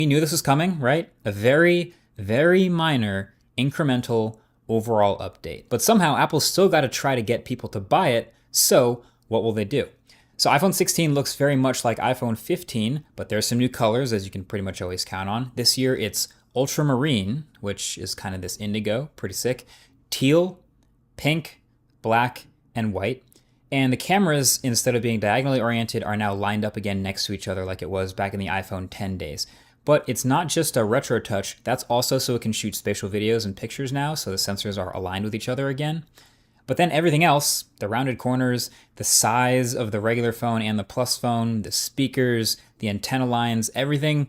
We knew this was coming, right? A very, very minor incremental overall update. But somehow Apple's still got to try to get people to buy it. So what will they do? So iPhone 16 looks very much like iPhone 15, but there's some new colors, as you can pretty much always count on. This year it's ultramarine, which is kind of this indigo, pretty sick, teal, pink, black, and white. And the cameras, instead of being diagonally oriented, are now lined up again next to each other like it was back in the iPhone 10 days. But it's not just a retro touch, that's also so it can shoot spatial videos and pictures now, so the sensors are aligned with each other again. But then everything else, the rounded corners, the size of the regular phone and the Plus phone, the speakers, the antenna lines, everything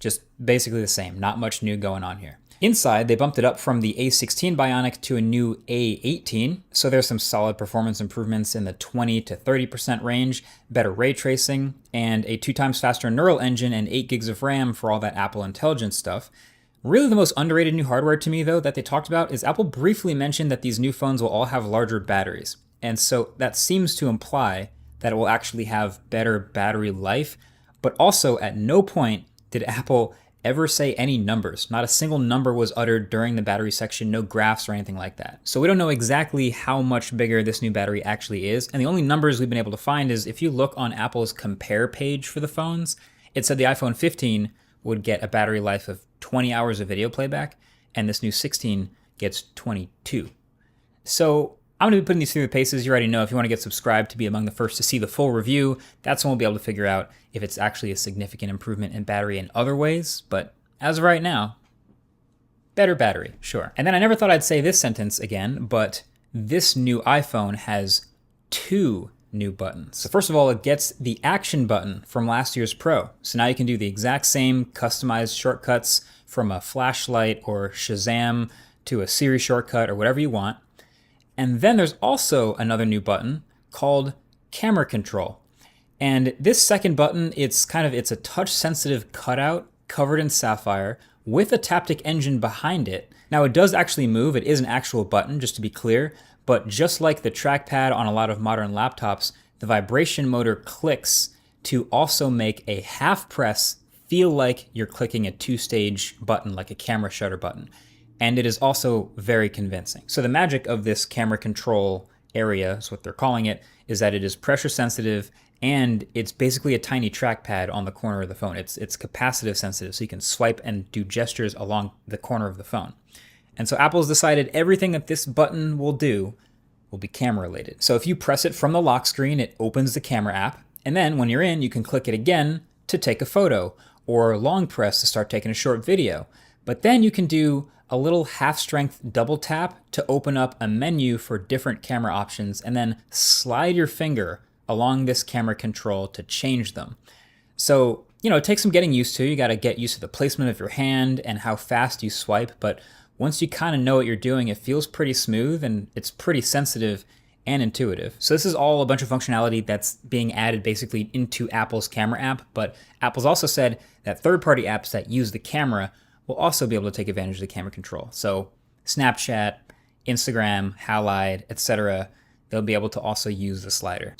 just basically the same. Not much new going on here. Inside, they bumped it up from the A16 Bionic to a new A18, so there's some solid performance improvements in the 20 to 30% range, better ray tracing, and a 2 times faster neural engine and 8 gigs of RAM for all that Apple Intelligence stuff. Really the most underrated new hardware to me, though, that they talked about is Apple briefly mentioned that these new phones will all have larger batteries. And so that seems to imply that it will actually have better battery life, but also at no point did Apple ever say any numbers. Not a single number was uttered during the battery section, no graphs or anything like that. So we don't know exactly how much bigger this new battery actually is, and the only numbers we've been able to find is if you look on Apple's compare page for the phones, it said the iPhone 15 would get a battery life of 20 hours of video playback, and this new 16 gets 22. So I'm going to be putting these through the paces. You already know if you want to get subscribed to be among the first to see the full review, that's when we'll be able to figure out if it's actually a significant improvement in battery in other ways. But as of right now, better battery, sure. And then I never thought I'd say this sentence again, but this new iPhone has 2 new buttons. So first of all, it gets the action button from last year's Pro. So now you can do the exact same customized shortcuts from a flashlight or Shazam to a Siri shortcut or whatever you want. And then there's also another new button called Camera Control. And this second button, it's a touch-sensitive cutout covered in sapphire with a Taptic engine behind it. Now it does actually move, it is an actual button, just to be clear, but just like the trackpad on a lot of modern laptops, the vibration motor clicks to also make a half press feel like you're clicking a 2-stage button, like a camera shutter button. And it is also very convincing. So the magic of this camera control area, is what they're calling it, is that it is pressure sensitive and it's basically a tiny trackpad on the corner of the phone. It's capacitive sensitive, so you can swipe and do gestures along the corner of the phone. And so Apple's decided everything that this button will do will be camera related. So if you press it from the lock screen, it opens the camera app. And then when you're in, you can click it again to take a photo or long press to start taking a short video. But then you can do a little half-strength double tap to open up a menu for different camera options and then slide your finger along this camera control to change them. So, it takes some getting used to. You got to get used to the placement of your hand and how fast you swipe, but once you kind of know what you're doing, it feels pretty smooth and it's pretty sensitive and intuitive. So this is all a bunch of functionality that's being added basically into Apple's camera app, but Apple's also said that third-party apps that use the camera will also be able to take advantage of the camera control. So Snapchat, Instagram, Halide, etc., they'll be able to also use the slider.